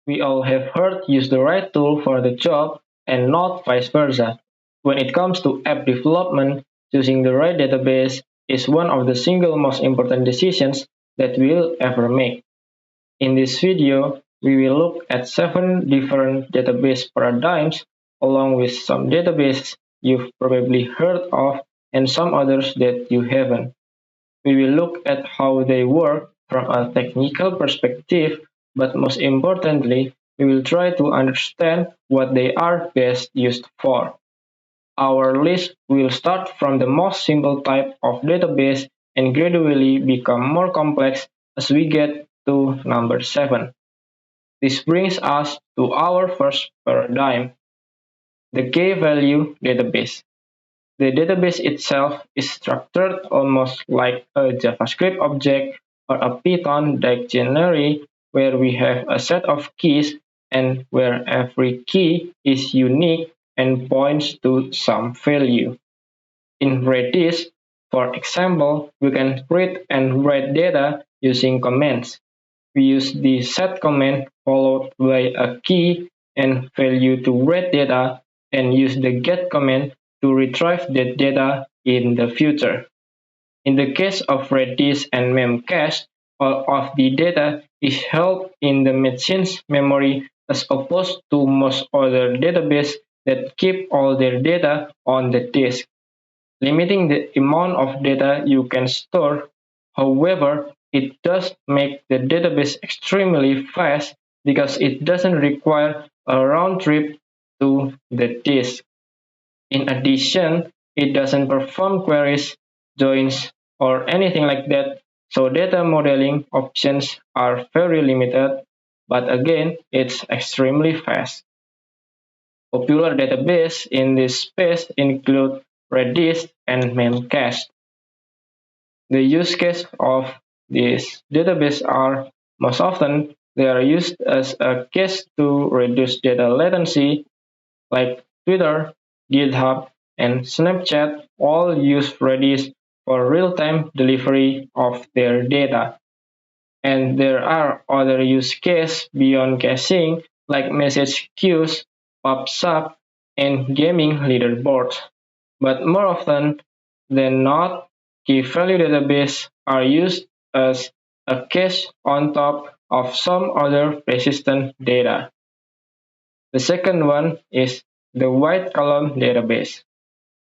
We all have heard use the right tool for the job and not vice versa. When it comes to app development, choosing the right database is one of the single most important decisions that we'll ever make. In this video, we will look at 7 different database paradigms along with some databases you've probably heard of and some others that you haven't. We will look at how they work from a technical perspective, but most importantly, we will try to understand what they are best used for. Our list will start from the most simple type of database and gradually become more complex as we get to number 7. This brings us to our first paradigm, the key-value database. The database itself is structured almost like a JavaScript object or a Python dictionary where we have a set of keys and where every key is unique and points to some value. In Redis, for example, we can read and write data using commands. We use the set command followed by a key and value to read data and use the get command to retrieve that data in the future. In the case of Redis and Memcached, all of the data is held in the machine's memory as opposed to most other databases that keep all their data on the disk, limiting the amount of data you can store. However, it does make the database extremely fast because it doesn't require a round trip to the disk. In addition, it doesn't perform queries, joins, or anything like that, so data modeling options are very limited, but again, it's extremely fast. Popular databases in this space include Redis and Memcached. The use case of these databases are most often they are used as a case to reduce data latency, like Twitter, GitHub, and Snapchat all use Redis for real-time delivery of their data. And there are other use cases beyond caching, like message queues, PubSub, and gaming leaderboards. But more often than not, key-value databases are used as a cache on top of some other persistent data. The second one is the white column database.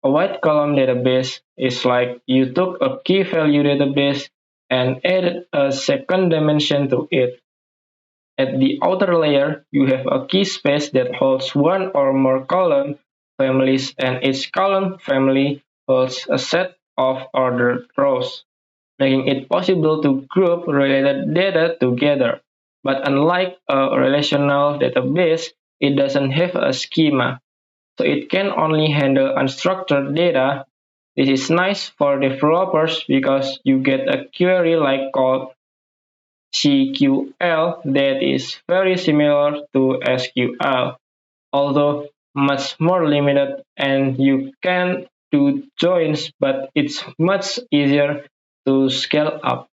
A white column database is like you took a key-value database and added a second dimension to it. At the outer layer, you have a key space that holds one or more column families, and each column family holds a set of ordered rows, making it possible to group related data together. But unlike a relational database, it doesn't have a schema, so it can only handle unstructured data. This is nice for developers because you get a query like called CQL that is very similar to SQL, although much more limited, and you can do joins, but it's much easier to scale up.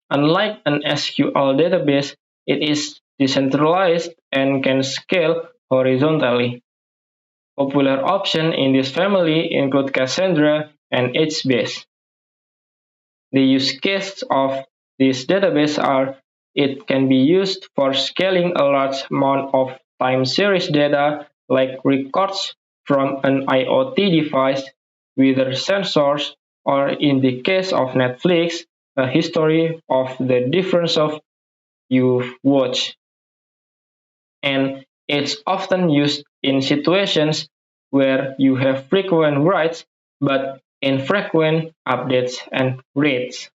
Unlike an SQL database, it is decentralized and can scale horizontally. Popular options in this family include Cassandra and HBase. The use cases of this database are it can be used for scaling a large amount of time series data like records from an IoT device, weather sensors, or in the case of Netflix, a history of the different shows you've watched. And it's often used in situations where you have frequent writes but infrequent updates and reads.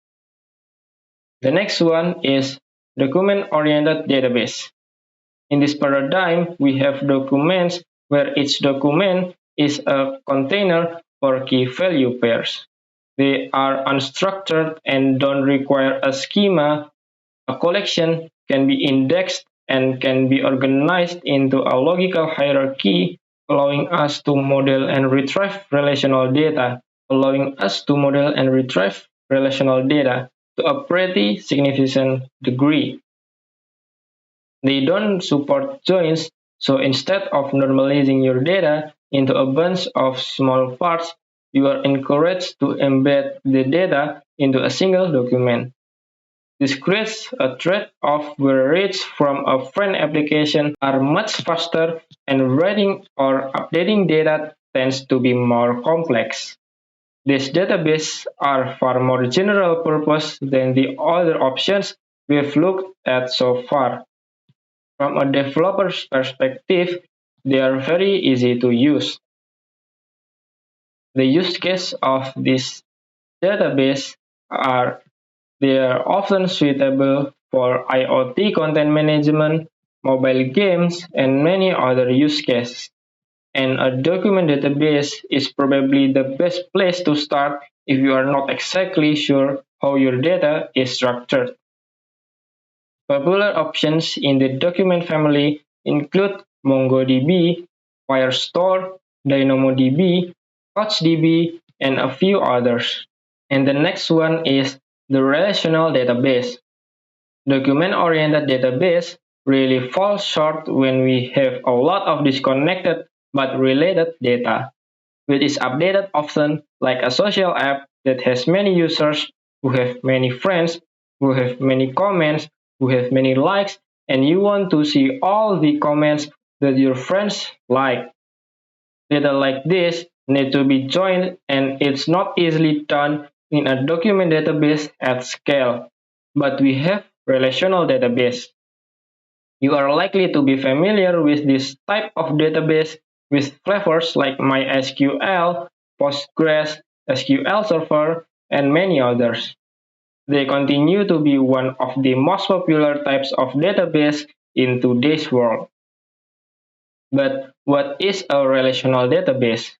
The next one is document-oriented database. In this paradigm, we have documents where each document is a container for key value pairs. They are unstructured and don't require a schema. A collection can be indexed and can be organized into a logical hierarchy, allowing us to model and retrieve relational data, to a pretty significant degree. They don't support joins, so instead of normalizing your data into a bunch of small parts, you are encouraged to embed the data into a single document. This creates a trade-off where reads from a friend application are much faster and writing or updating data tends to be more complex. These databases are far more general purpose than the other options we've looked at so far. From a developer's perspective, they are very easy to use. The use case of this database are they are often suitable for IoT content management, mobile games, and many other use cases. And a document database is probably the best place to start if you are not exactly sure how your data is structured. Popular options in the document family include MongoDB, Firestore, DynamoDB, CouchDB, and a few others. And the next one is the relational database. Document-oriented database really falls short when we have a lot of disconnected but related data, which is updated often like a social app that has many users who have many friends, who have many comments, who have many likes, and you want to see all the comments that your friends like. Data like this need to be joined and it's not easily done in a document database at scale. But we have relational database. You are likely to be familiar with this type of database with flavors like MySQL, Postgres, SQL Server, and many others. They continue to be one of the most popular types of database in today's world. But what is a relational database?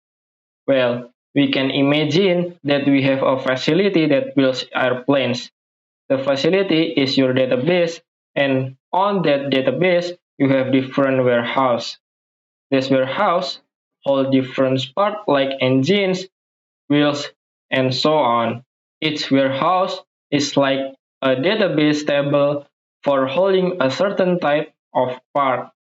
Well, we can imagine that we have a facility that builds airplanes. The facility is your database, and on that database, you have different warehouse. This warehouse hold different parts like engines, wheels, and so on. Each warehouse is like a database table for holding a certain type of part.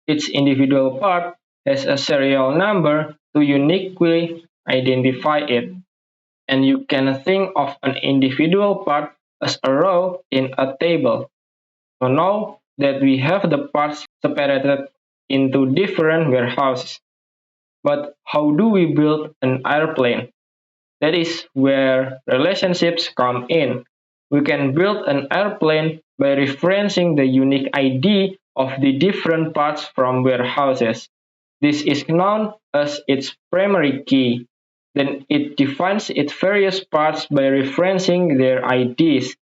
Each individual part has a serial number to uniquely identify it, and you can think of an individual part as a row in a table. So now that we have the parts separated into different warehouses, but how do we build an airplane? That is where relationships come in. We can build an airplane by referencing the unique ID of the different parts from warehouses. This is known as its primary key. Then it defines its various parts by referencing their IDs.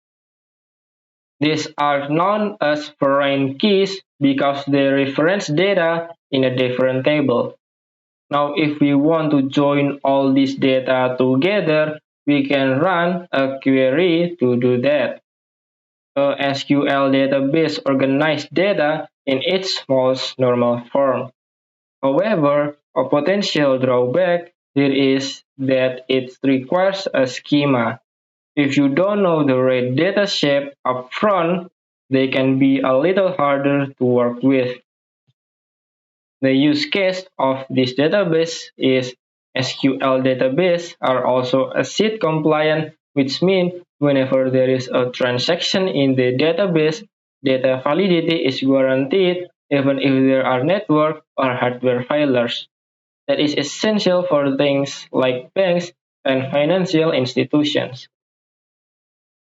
These are known as foreign keys because they reference data in a different table. Now, if we want to join all this data together, we can run a query to do that. A SQL database organizes data in its most normal form. However, a potential drawback here is that it requires a schema. If you don't know the right data shape up front, they can be a little harder to work with. The use case of this database is SQL database are also ACID compliant, which means whenever there is a transaction in the database, data validity is guaranteed even if there are network or hardware failures. That is essential for things like banks and financial institutions.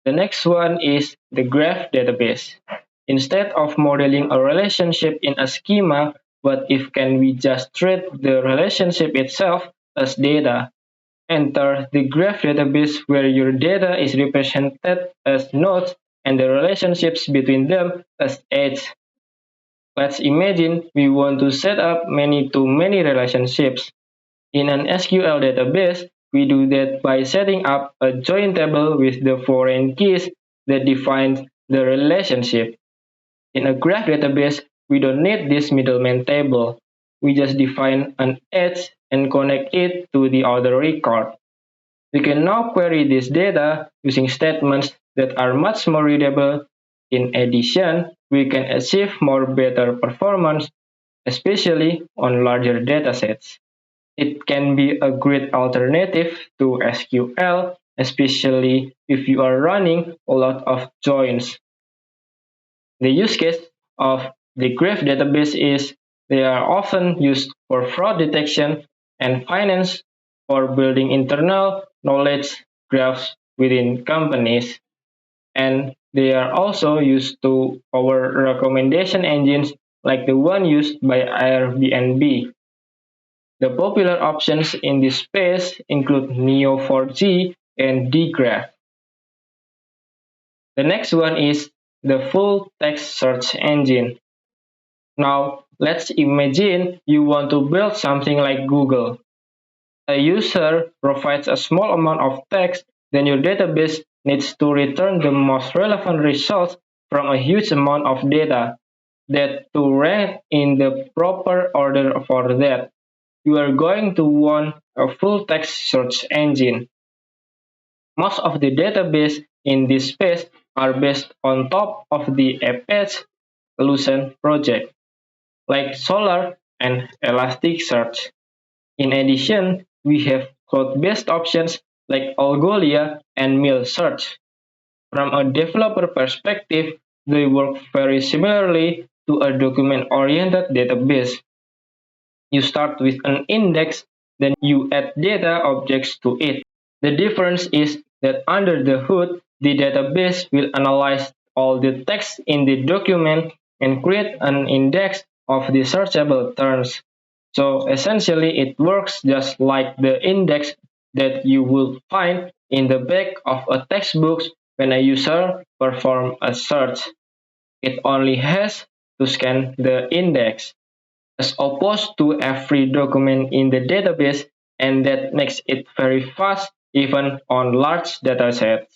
The next one is the graph database. Instead of modeling a relationship in a schema, what if can we just treat the relationship itself as data? Enter the graph database where your data is represented as nodes and the relationships between them as edges. Let's imagine we want to set up many-to-many relationships. In an SQL database, we do that by setting up a join table with the foreign keys that defines the relationship. In a graph database, we don't need this middleman table. We just define an edge and connect it to the other record. We can now query this data using statements that are much more readable. In addition, we can achieve more better performance, especially on larger datasets. It can be a great alternative to SQL, especially if you are running a lot of joins. The use case of the graph database is they are often used for fraud detection and finance for building internal knowledge graphs within companies. And they are also used to power recommendation engines like the one used by Airbnb. The popular options in this space include Neo4j and dgraph. The next one is the full text search engine. Now, let's imagine you want to build something like Google. A user provides a small amount of text, then your database needs to return the most relevant results from a huge amount of data. That to rank in the proper order for that, you are going to want a full text search engine. Most of the database in this space are based on top of the Apache solution project, like Solr and Elasticsearch. In addition, we have cloud-based options like Algolia and MailSearch. From a developer perspective, they work very similarly to a document-oriented database. You start with an index, then you add data objects to it. The difference is that under the hood, the database will analyze all the text in the document and create an index of the searchable terms. So essentially, it works just like the index that you will find in the back of a textbook when a user performs a search. It only has to scan the index, as opposed to every document in the database, and that makes it very fast even on large datasets.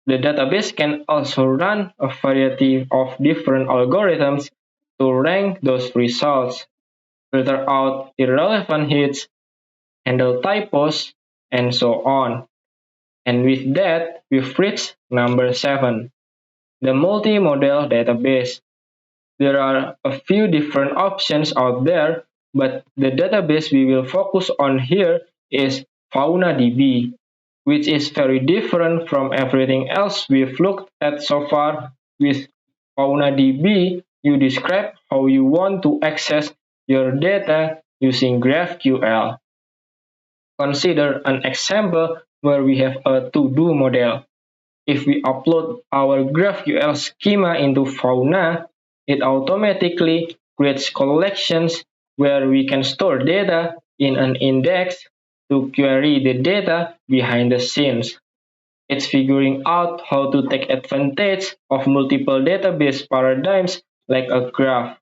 The database can also run a variety of different algorithms to rank those results, filter out irrelevant hits, handle typos, and so on. And with that, we've reached number 7, the multi-model database. There are a few different options out there, but the database we will focus on here is FaunaDB, which is very different from everything else we've looked at so far. With FaunaDB, you describe how you want to access your data using GraphQL. Consider an example where we have a to-do model. If we upload our GraphQL schema into Fauna, it automatically creates collections where we can store data in an index to query the data behind the scenes. It's figuring out how to take advantage of multiple database paradigms like a graph,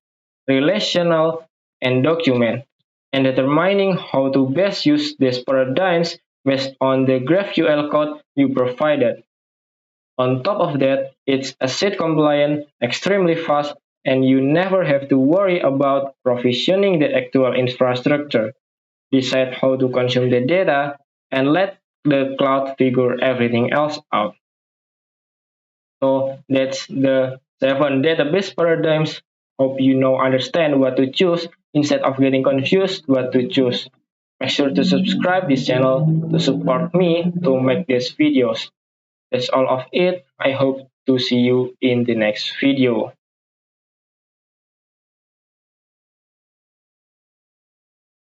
relational, and document, and determining how to best use these paradigms based on the GraphQL code you provided. On top of that, it's ACID compliant, extremely fast, and you never have to worry about provisioning the actual infrastructure. Decide how to consume the data and let the cloud figure everything else out. So that's the 7 database paradigms. Hope you now understand what to choose instead of getting confused what to choose. Make sure to subscribe this channel to support me to make these videos. That's all of it. I hope to see you in the next video.